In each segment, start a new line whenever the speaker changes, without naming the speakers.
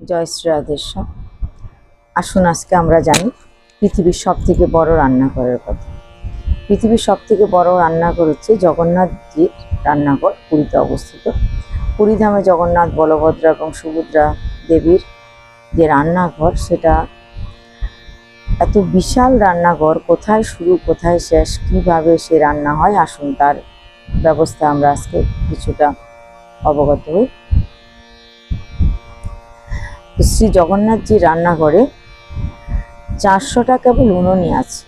জয় শ্রী রাধেশ্যাম। আসুন আজকে আমরা জানি পৃথিবীর সবথেকে বড় রান্নাঘরের কথা। পৃথিবীর সবথেকে বড় রান্নাঘর হচ্ছে জগন্নাথজির রান্নাঘর, পুরীতে অবস্থিত। পুরীধামে জগন্নাথ, বলভদ্র এবং সুভদ্রা দেবীর যে রান্নাঘর, সেটা এত বিশাল রান্নাঘর, কোথায় শুরু কোথায় শেষ, কিভাবে সে রান্না হয়, আসুন তার ব্যবস্থা আমরা আজকে কিছুটা অবগত হই। শ্রী জগন্নাথজির রান্নাঘরে 400টা কেবল উনুনই আছে।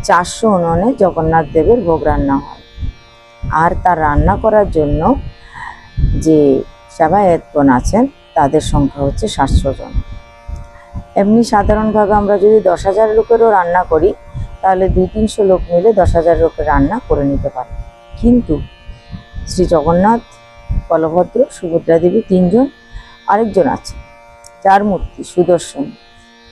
400 উনুনে জগন্নাথ দেবের ভোগ রান্না হয়। আর তার রান্না করার জন্য যে সেবায়েতগণ আছেন তাদের সংখ্যা হচ্ছে 700 জন। এমনি সাধারণভাবে আমরা যদি 10,000 লোকেরও রান্না করি, তাহলে 200-300 লোক মিলে 10,000 লোকের রান্না করে নিতে পারে। কিন্তু শ্রী জগন্নাথ, বলভদ্র, সুভদ্রা দেবী 3 জন, আরেকজন আছে 4 মূর্তি সুদর্শন।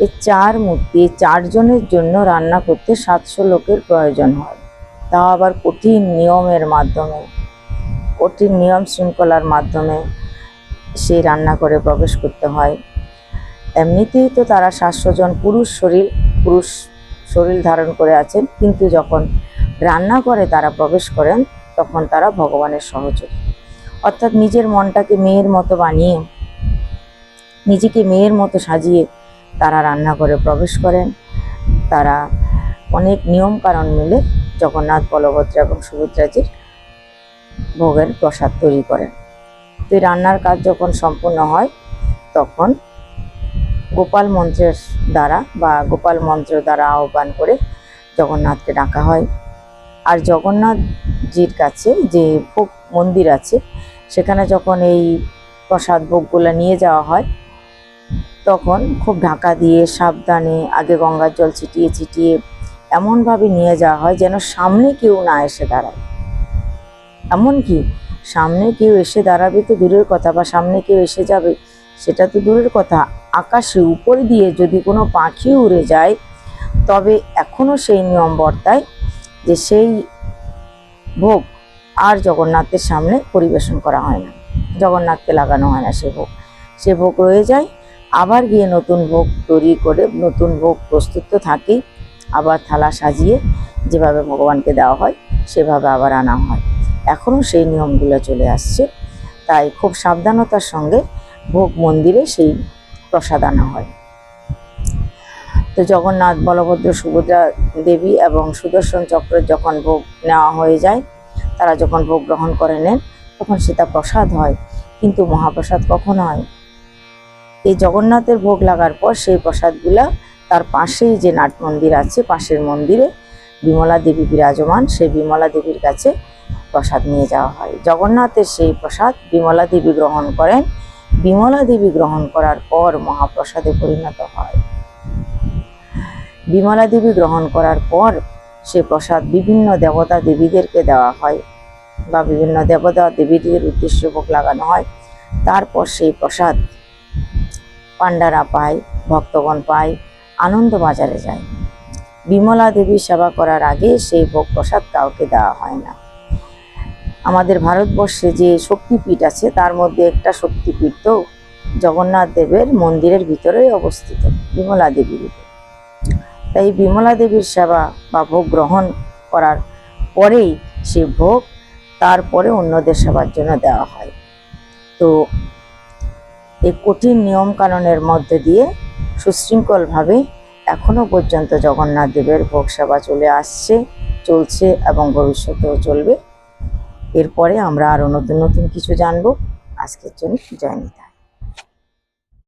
এই 4 মূর্তি, 4 জনের জন্য রান্না করতে 700 লোকের প্রয়োজন হয়। তাও আবার কঠিন নিয়মের মাধ্যমে, কঠিন নিয়ম শৃঙ্খলার মাধ্যমে সেই রান্না করে প্রবেশ করতে হয়। এমনিতেই তো তারা 700 জন পুরুষ শরীর ধারণ করে আছেন, কিন্তু যখন রান্না করে তারা প্রবেশ করেন, তখন তারা ভগবানের সহচরী। অর্থাৎ নিজের মনটাকে মেয়ের মতো বানিয়ে, নিজেকে মেয়ের মতো সাজিয়ে তারা রান্না করে প্রবেশ করেন। তারা অনেক নিয়ম কারণ মিলে জগন্নাথ, বলভদ্র এবং সুভদ্রাজির ভোগের প্রসাদ তৈরি করেন। তো এই রান্নার কাজ যখন সম্পূর্ণ হয়, তখন গোপাল মন্ত্রের দ্বারা গোপাল মন্ত্র দ্বারা আহ্বান করে জগন্নাথকে ডাকা হয়। আর জগন্নাথজির কাছে যে ভোগ মন্দির আছে, সেখানে যখন এই প্রসাদ ভোগগুলো নিয়ে যাওয়া হয়, তখন খুব ঢাকা দিয়ে সাবধানে আগে গঙ্গার জল ছিটিয়ে ছিটিয়ে এমনভাবে নিয়ে যাওয়া হয় যেন সামনে কেউ না এসে দাঁড়ায়। এমনকি সামনে কেউ এসে দাঁড়াবে তো দূরের কথা, বা সামনে কেউ এসে যাবে সেটা তো দূরের কথা, আকাশে উপরে দিয়ে যদি কোনো পাখি উড়ে যায়, তবে এখনও সেই নিয়ম বর্তায় যে সেই ভোগ আর জগন্নাথের সামনে পরিবেশন করা হয় না, জগন্নাথকে লাগানো হয় না সে ভোগ রয়ে যায়। আবার গিয়ে নতুন ভোগ তৈরি করে, নতুন ভোগ প্রস্তুত তো থাকেই, আবার থালা সাজিয়ে যেভাবে ভগবানকে দেওয়া হয় সেভাবে আবার আনা হয়। এখনও সেই নিয়মগুলো চলে আসছে। তাই খুব সাবধানতার সঙ্গে ভোগ মন্দিরে সেই প্রসাদ আনা হয়। তো জগন্নাথ, বলভদ্র, সুভদ্রা দেবী এবং সুদর্শন চক্রের যখন ভোগ নেওয়া হয়ে যায়, তারা যখন ভোগ গ্রহণ করে নেন, তখন সেটা প্রসাদ হয়। কিন্তু মহাপ্রসাদ কখন হয়? এই জগন্নাথের ভোগ লাগার পর সেই প্রসাদগুলা তার পাশেই যে নাট মন্দির আছে, পাশের মন্দিরে বিমলা দেবী বিরাজমান, সেই বিমলা দেবীর কাছে প্রসাদ নিয়ে যাওয়া হয়। জগন্নাথের সেই প্রসাদ বিমলা দেবী গ্রহণ করেন। বিমলা দেবী গ্রহণ করার পর মহাপ্রসাদে পরিণত হয়। বিমলা দেবী গ্রহণ করার পর সে প্রসাদ বিভিন্ন দেবতা দেবীদেরকে দেওয়া হয়, বা বিভিন্ন দেবতা দেবীদের উদ্দেশ্যে ভোগ লাগানো হয়। তারপর সেই প্রসাদ পাণ্ডারা পায়, ভক্তগণ পায়, আনন্দ বাজারে যায়। বিমলা দেবী সেবা করার আগে সেই ভোগ প্রসাদ কাউকে দেওয়া হয় না। আমাদের ভারতবর্ষে যে শক্তিপীঠ আছে, তার মধ্যে একটা শক্তিপীঠ তো জগন্নাথ দেবের মন্দিরের ভিতরেই অবস্থিত, বিমলা দেবীর। তাই বিমলা দেবীর সেবা বা ভোগ গ্রহণ করার পরেই সে ভোগ তারপরে অন্যদের সেবার জন্য দেওয়া হয়। তো এই কঠিন নিয়ম কানুনের মধ্যে দিয়ে সুশৃঙ্খলভাবে এখনো পর্যন্ত জগন্নাথ দেবের ভোগ সেবা চলছে এবং ভবিষ্যতেও চলবে। এরপরে আমরা আরো নতুন নতুন কিছু জানবো। আজকের জন্য জয় নিতাই।